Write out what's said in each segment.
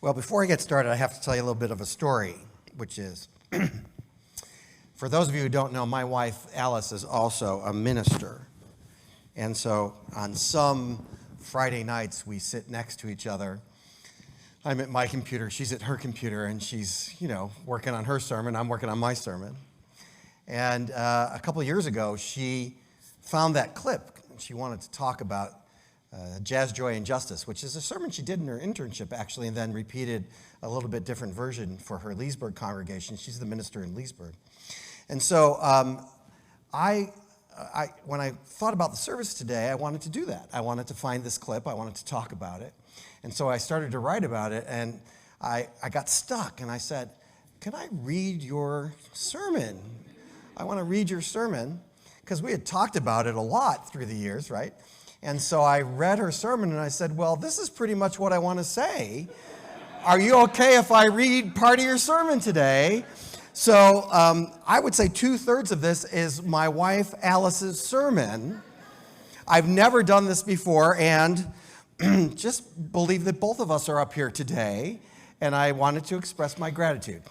Well, before I get started, I have to tell you a little bit of a story, which is, for those of you who don't know, my wife, Alice, is also a minister. And so on some Friday nights, we sit next to each other. I'm at my computer, she's at her computer, and she's, working on her sermon, I'm working on my sermon. And a couple of years ago, she found that clip. She wanted to talk about Jazz, Joy, and Justice, which is a sermon she did in her internship, actually, and then repeated a little bit different version for her Leesburg congregation. She's the minister in Leesburg. And so when I thought about the service today, I wanted to do that. I wanted to find this clip. I wanted to talk about it. And so I started to write about it, and I got stuck, and I said, can I read your sermon? I want to read your sermon, because we had talked about it a lot through the years, right? And so I read her sermon, and I said, well, this is pretty much what I want to say. Are you okay if I read part of your sermon today? So I would say 2/3 of this is my wife Alice's sermon. I've never done this before, and just believe that both of us are up here today, and I wanted to express my gratitude.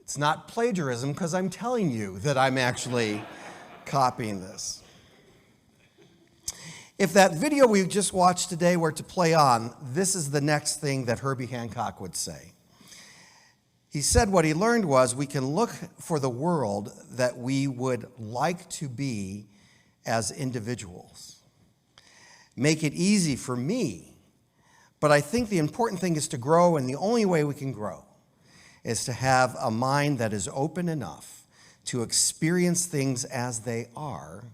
It's not plagiarism, because I'm telling you that I'm actually copying this. If that video we just watched today were to play on, this is the next thing that Herbie Hancock would say. He said what he learned was we can look for the world that we would like to be as individuals. Make it easy for me, but I think the important thing is to grow, and the only way we can grow is to have a mind that is open enough to experience things as they are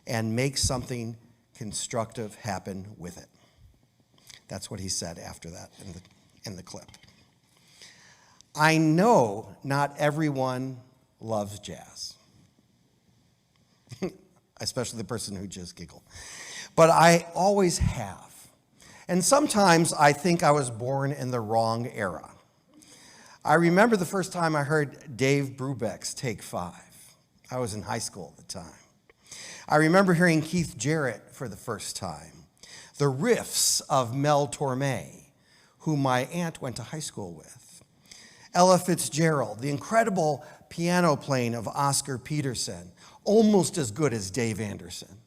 and make something constructive happen with it. That's what he said after that in the clip. I know not everyone loves jazz, especially the person who just giggled, but I always have. And sometimes I think I was born in the wrong era. I remember the first time I heard Dave Brubeck's Take 5. I was in high school at the time. I remember hearing Keith Jarrett for the first time. The riffs of Mel Torme, who my aunt went to high school with. Ella Fitzgerald, the incredible piano playing of Oscar Peterson, almost as good as Dave Anderson.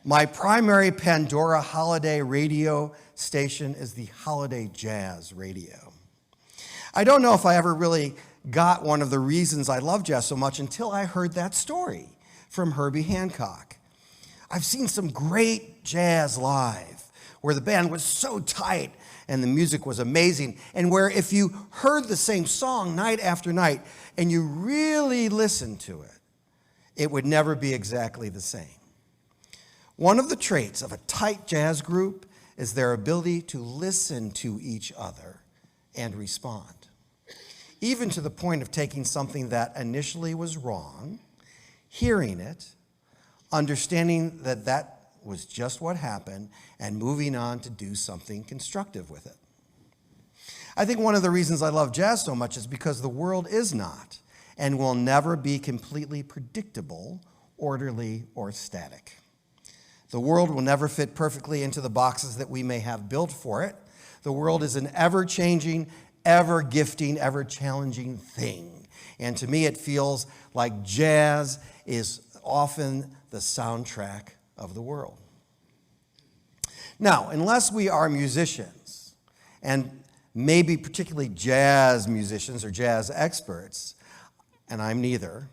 My primary Pandora holiday radio station is the Holiday Jazz Radio. I don't know if I ever really got one of the reasons I love jazz so much until I heard that story from Herbie Hancock. I've seen some great jazz live where the band was so tight and the music was amazing, and where if you heard the same song night after night and you really listened to it, it would never be exactly the same. One of the traits of a tight jazz group is their ability to listen to each other and respond, even to the point of taking something that initially was wrong, hearing it, understanding that that was just what happened, and moving on to do something constructive with it. I think one of the reasons I love jazz so much is because the world is not and will never be completely predictable, orderly, or static. The world will never fit perfectly into the boxes that we may have built for it. The world is an ever-changing, ever-gifting, ever-challenging thing. And to me, it feels like jazz is often the soundtrack of the world. Now, unless we are musicians, and maybe particularly jazz musicians or jazz experts, and I'm neither,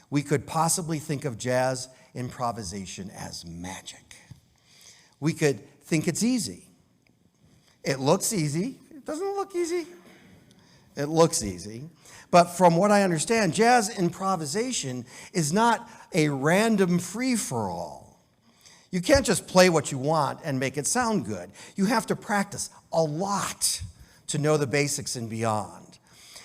we could possibly think of jazz improvisation as magic. We could think it's easy. It looks easy. It doesn't look easy. It looks easy. But from what I understand, jazz improvisation is not a random free-for-all. You can't just play what you want and make it sound good. You have to practice a lot to know the basics and beyond.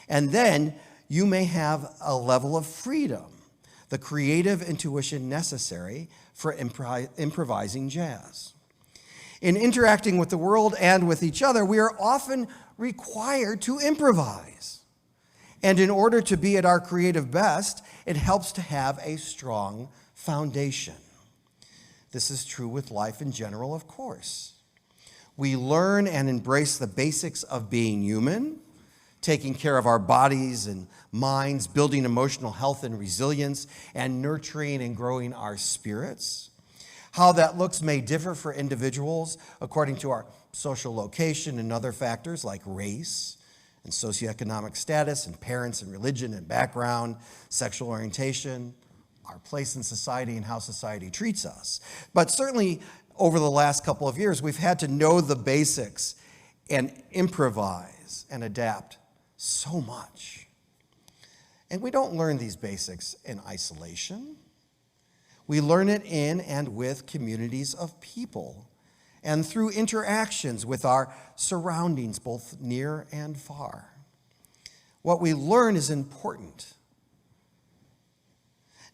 And then you may have a level of freedom, the creative intuition necessary for improvising jazz. In interacting with the world and with each other, we are often required to improvise. And in order to be at our creative best, it helps to have a strong foundation. This is true with life in general, of course. We learn and embrace the basics of being human, taking care of our bodies and minds, building emotional health and resilience, and nurturing and growing our spirits. How that looks may differ for individuals according to our social location and other factors like race and socioeconomic status and parents and religion and background, sexual orientation, our place in society and how society treats us. But certainly over the last couple of years, we've had to know the basics and improvise and adapt so much. And we don't learn these basics in isolation. We learn it in and with communities of people and through interactions with our surroundings, both near and far. What we learn is important.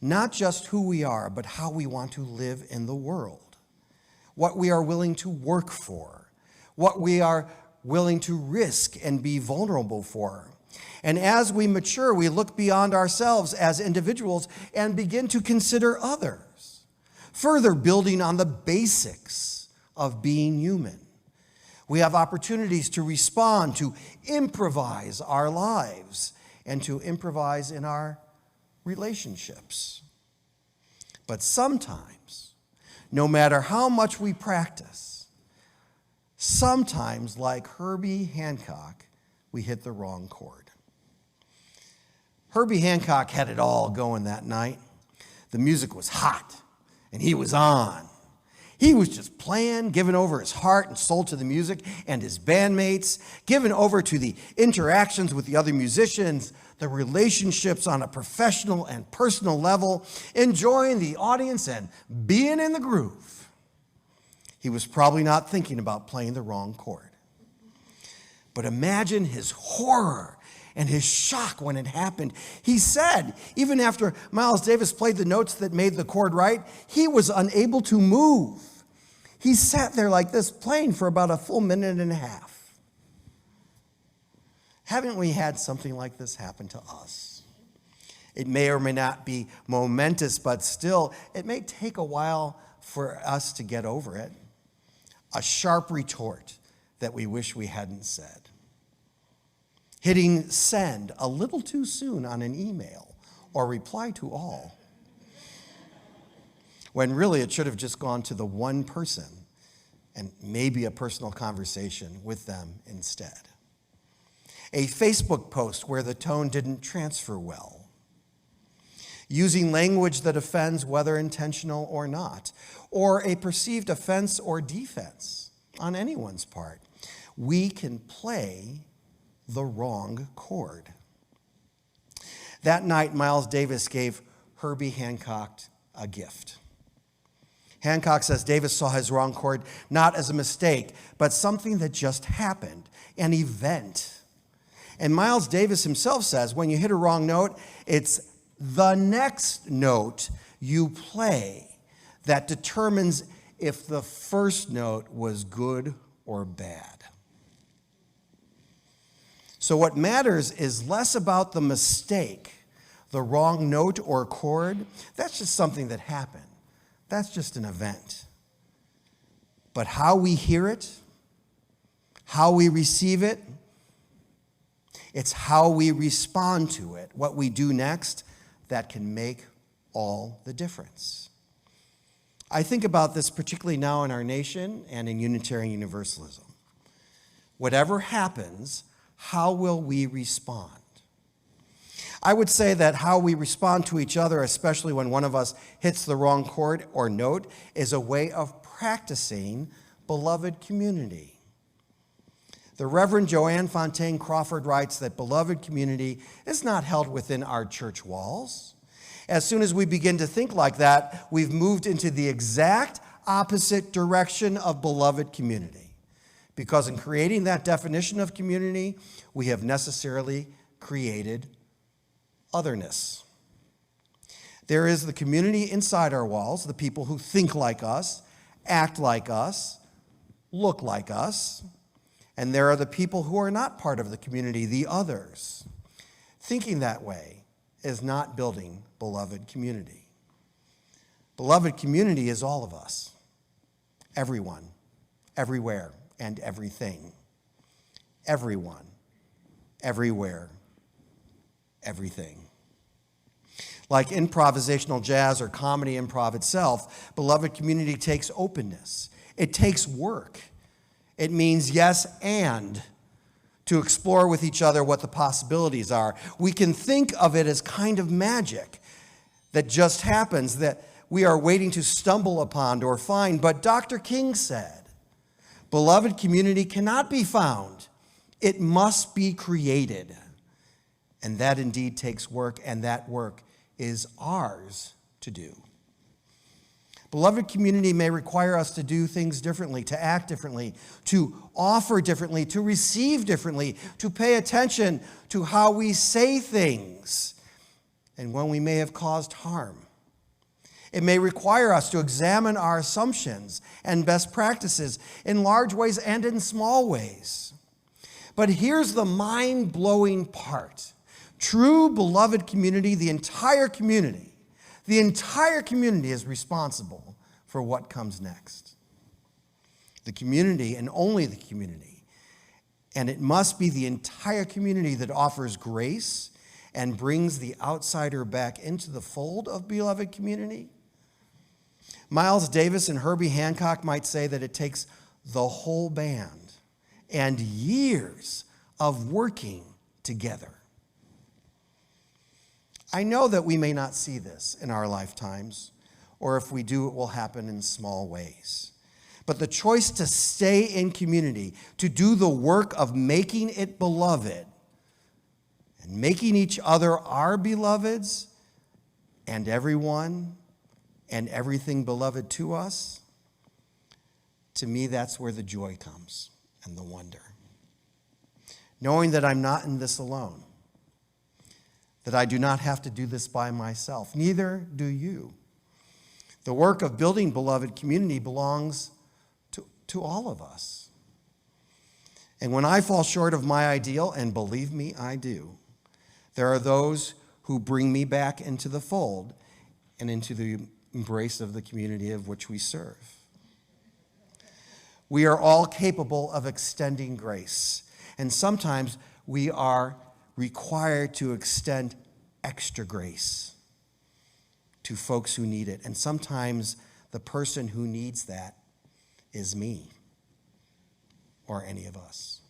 Not just who we are, but how we want to live in the world. What we are willing to work for. What we are willing to risk and be vulnerable for. And as we mature, we look beyond ourselves as individuals and begin to consider others, further building on the basics of being human. We have opportunities to respond, to improvise our lives, and to improvise in our relationships. But sometimes, no matter how much we practice, sometimes, like Herbie Hancock, we hit the wrong chord. Herbie Hancock had it all going that night. The music was hot, and he was on. He was just playing, giving over his heart and soul to the music and his bandmates, giving over to the interactions with the other musicians, the relationships on a professional and personal level, enjoying the audience and being in the groove. He was probably not thinking about playing the wrong chord. But imagine his horror and his shock when it happened. He said, even after Miles Davis played the notes that made the chord right, he was unable to move. He sat there like this, playing for about a full minute and a half. Haven't we had something like this happen to us? It may or may not be momentous, but still, it may take a while for us to get over it. A sharp retort that we wish we hadn't said. Hitting send a little too soon on an email or reply to all, when really it should have just gone to the one person and maybe a personal conversation with them instead. A Facebook post where the tone didn't transfer well. Using language that offends whether intentional or not, or a perceived offense or defense on anyone's part. We can play the wrong chord. That night, Miles Davis gave Herbie Hancock a gift. Hancock says Davis saw his wrong chord not as a mistake, but something that just happened, an event. And Miles Davis himself says when you hit a wrong note, it's the next note you play that determines if the first note was good or bad. So what matters is less about the mistake, the wrong note or chord. That's just something that happened. That's just an event. But how we hear it, how we receive it, it's how we respond to it, what we do next, that can make all the difference. I think about this particularly now in our nation and in Unitarian Universalism. Whatever happens, how will we respond? I would say that how we respond to each other, especially when one of us hits the wrong chord or note, is a way of practicing beloved community. The Reverend Joanne Fontaine Crawford writes that beloved community is not held within our church walls. As soon as we begin to think like that, we've moved into the exact opposite direction of beloved community. Because in creating that definition of community, we have necessarily created otherness. There is the community inside our walls, the people who think like us, act like us, look like us, and there are the people who are not part of the community, the others. Thinking that way is not building beloved community. Beloved community is all of us, everyone, everywhere, and everything. Everyone, everywhere, everything. Like improvisational jazz or comedy improv itself, beloved community takes openness. It takes work. It means yes and to explore with each other what the possibilities are. We can think of it as kind of magic that just happens, that we are waiting to stumble upon or find. But Dr. King said, beloved community cannot be found. It must be created. And that indeed takes work, and that work is ours to do. Beloved community may require us to do things differently, to act differently, to offer differently, to receive differently, to pay attention to how we say things and when we may have caused harm. It may require us to examine our assumptions and best practices in large ways and in small ways. But here's the mind-blowing part. True beloved community, the entire community is responsible for what comes next. The community and only the community. And it must be the entire community that offers grace and brings the outsider back into the fold of beloved community. Miles Davis and Herbie Hancock might say that it takes the whole band and years of working together. I know that we may not see this in our lifetimes, or if we do, it will happen in small ways. But the choice to stay in community, to do the work of making it beloved, and making each other our beloveds, and everyone and everything beloved to us, to me, that's where the joy comes and the wonder. Knowing that I'm not in this alone, that I do not have to do this by myself. Neither do you. The work of building beloved community belongs to all of us. And when I fall short of my ideal, and believe me, I do, there are those who bring me back into the fold and into the embrace of the community of which we serve. We are all capable of extending grace, and sometimes we are required to extend extra grace to folks who need it. And sometimes the person who needs that is me or any of us.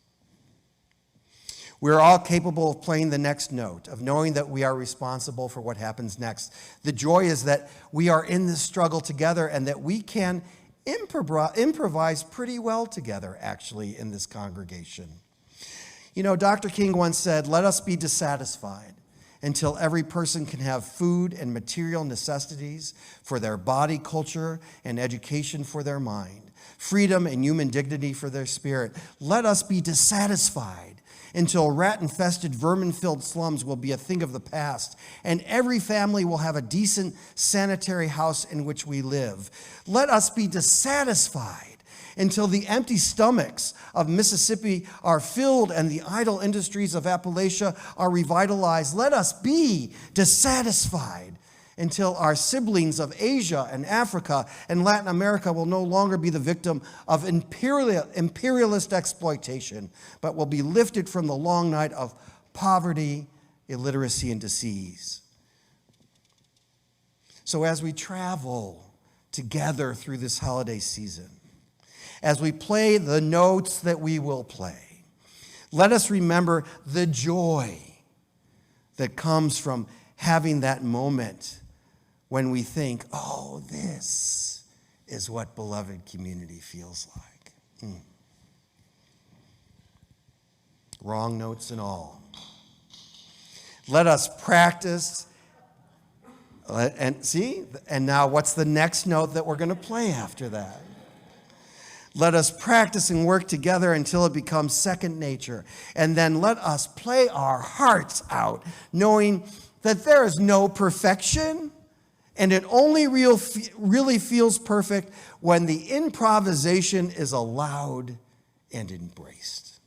We're all capable of playing the next note, of knowing that we are responsible for what happens next. The joy is that we are in this struggle together and that we can improvise pretty well together, actually, in this congregation. You know, Dr. King once said, "Let us be dissatisfied until every person can have food and material necessities for their body, culture, and education for their mind, freedom and human dignity for their spirit. Let us be dissatisfied until rat-infested, vermin-filled slums will be a thing of the past, and every family will have a decent, sanitary house in which we live. Let us be dissatisfied until the empty stomachs of Mississippi are filled and the idle industries of Appalachia are revitalized. Let us be dissatisfied until our siblings of Asia and Africa and Latin America will no longer be the victim of imperialist exploitation, but will be lifted from the long night of poverty, illiteracy, and disease." So as we travel together through this holiday season, as we play the notes that we will play, let us remember the joy that comes from having that moment when we think, oh, this is what beloved community feels like. Wrong notes and all. Let us practice. And now what's the next note that we're going to play after that? Let us practice and work together until it becomes second nature. And then let us play our hearts out, knowing that there is no perfection, and it only really feels perfect when the improvisation is allowed and embraced.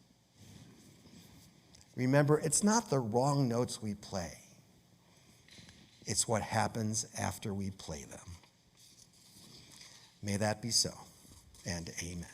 Remember, it's not the wrong notes we play. It's what happens after we play them. May that be so, and amen.